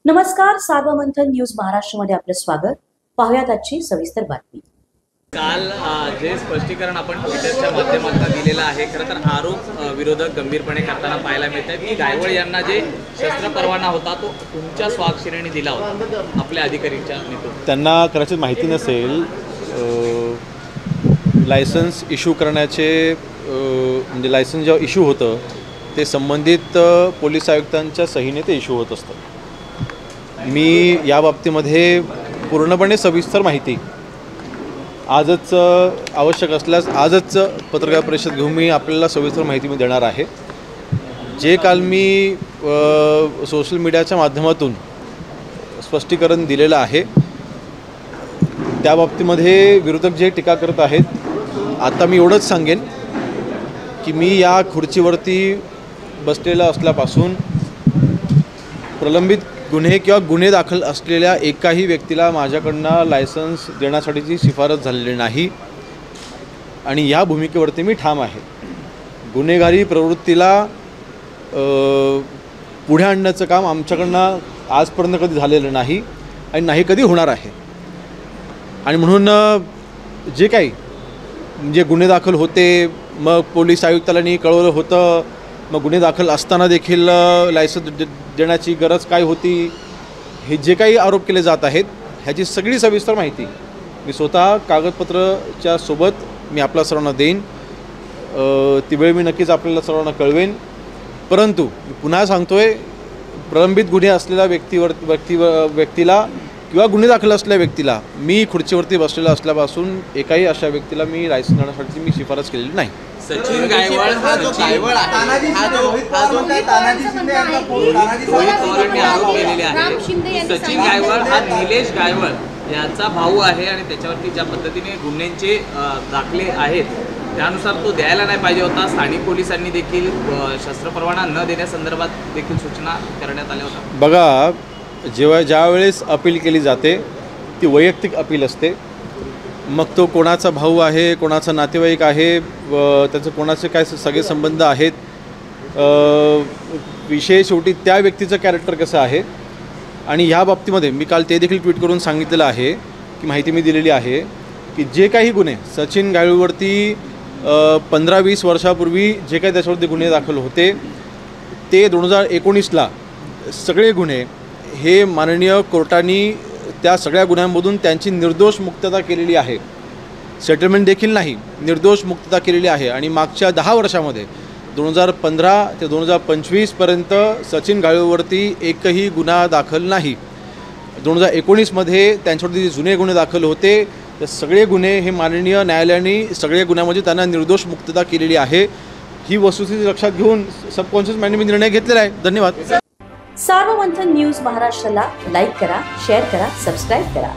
नमस्कार, सार्वमंथन न्यूज महाराष्ट्रमध्ये आपलं स्वागत. पाहुयात आजची सविस्तर बातमी. काल जे स्पष्टीकरण आपण ट्विटरच्या माध्यमातून दिलेलं आहे, खरं तर आरोप विरोधक गंभीरपणे करताना पाहायला मिळतात की गायवळ यांना जे शस्त्र परवाना होता तो तुमच्या स्वाक्षरीने दिला होता आपल्या अधिकारीच्या नेतृत्वात. त्यांना कदाचित माहिती नसेल, लायसन्स इश्यू करण्याचे म्हणजे लायसन्स जेव्हा इश्यू होतं ते संबंधित पोलीस आयुक्तांच्या सहीने ते इश्यू होत असतं. मी या बाबतीमध्ये पूर्णपणे सविस्तर माहिती आजच आवश्यक असल्यास आजच पत्रकार परिषद घेऊन मी आपल्याला सविस्तर माहिती मी देणार आहे. जे काल मी सोशल मीडियाच्या माध्यमातून स्पष्टीकरण दिलेलं आहे त्या बाबतीमध्ये विरोधक जे टीका करत आहेत, आता मी एवढंच सांगेन की मी या खुर्चीवरती बसलेला असल्यापासून प्रलंबित गुन्हे किंवा गुन्हे दाखल असलेल्या एकाही व्यक्तीला माझ्याकडनं लायसन्स देण्यासाठीची शिफारस झालेली नाही आणि या भूमिकेवरती मी ठाम आहे. गुन्हेगारी प्रवृत्तीला पुढे आणण्याचं काम आमच्याकडनं आजपर्यंत कधी झालेलं नाही आणि नाही कधी होणार आहे. आणि म्हणून जे काही म्हणजे गुन्हे दाखल होते, मग पोलीस आयुक्तांनी कळवलं होतं, मग गुन्हे दाखल असताना देखील लायसन्स देण्याची गरज काय होती, हे जे काही आरोप केले जात आहेत ह्याची सगळी सविस्तर माहिती मी स्वतः कागदपत्राच्या सोबत मी आपल्या सर्वांना देईन. ती वेळ मी नक्कीच आपल्याला सर्वांना कळवेन. परंतु मी पुन्हा सांगतोय, प्रलंबित गुन्हे असलेल्या व्यक्तीला किंवा गुन्हे दाखल असलेल्या व्यक्तीला मी खुर्चीवरती बसलेला असल्यापासून एकाही अशा व्यक्तीला मी लायसन्स देण्यासाठी मी शिफारस केलेली नाही. सचिन गायवळ रोहित पवारांनी आरोप केलेले आहे. सचिन गायवळ हा निलेश गायवळ याचा भाऊ आहे आणि त्याच्यावरती ज्या पद्धतीने गुन्ह्यांचे दाखले आहेत त्यानुसार तो द्यायला नाही पाहिजे होता. स्थानिक पोलिसांनी देखील शस्त्र परवाना न देण्यासंदर्भात देखील सूचना करण्यात आल्या होत्या. बघा, ज्या वेळेस अपील केली जाते ती वैयक्तिक अपील असते. मग तो कोणाचा भाऊ आहे, कोणाचा नातेवाईक आहे, त्याचं कोणाचे काय सगळे संबंध आहेत, विषय शेवटी त्या व्यक्तीचं कॅरेक्टर कसं आहे. आणि ह्या बाबतीमध्ये मी काल ते देखील ट्विट करून सांगितलेलं आहे की माहिती मी दिलेली आहे की जे काही गुन्हे सचिन गायवळवरती 15-20 वर्षापूर्वी जे काही त्याच्यावरती गुन्हे दाखल होते ते 2019ला सगळे गुन्हे हे माननीय कोर्टाने त्या सगळ्या गुन्ह्यांमधून त्यांची निर्दोष मुक्तता केलेली आहे. सेटलमेंट देखील नाही, निर्दोष मुक्तता केलेली आहे. आणि मागच्या 10 वर्षामध्ये 2015 ते 2025पर्यंत सचिन गायवळवरती एकही गुन्हा दाखल नाही. 2019मध्ये त्यांच्यावरती जे जुने गुन्हे दाखल होते ते सगळे गुन्हे हे माननीय न्यायालयाने सगळे गुन्ह्यामध्ये त्यांना निर्दोष मुक्तता केलेली आहे. ही वस्तुस्थिती लक्षात घेऊन सबकॉन्शियस माइंडने मी निर्णय घेतलेला आहे. धन्यवाद. सार्वमंथन न्यूज महाराष्ट्राला लाईक करा, शेअर करा, सबस्क्राईब करा.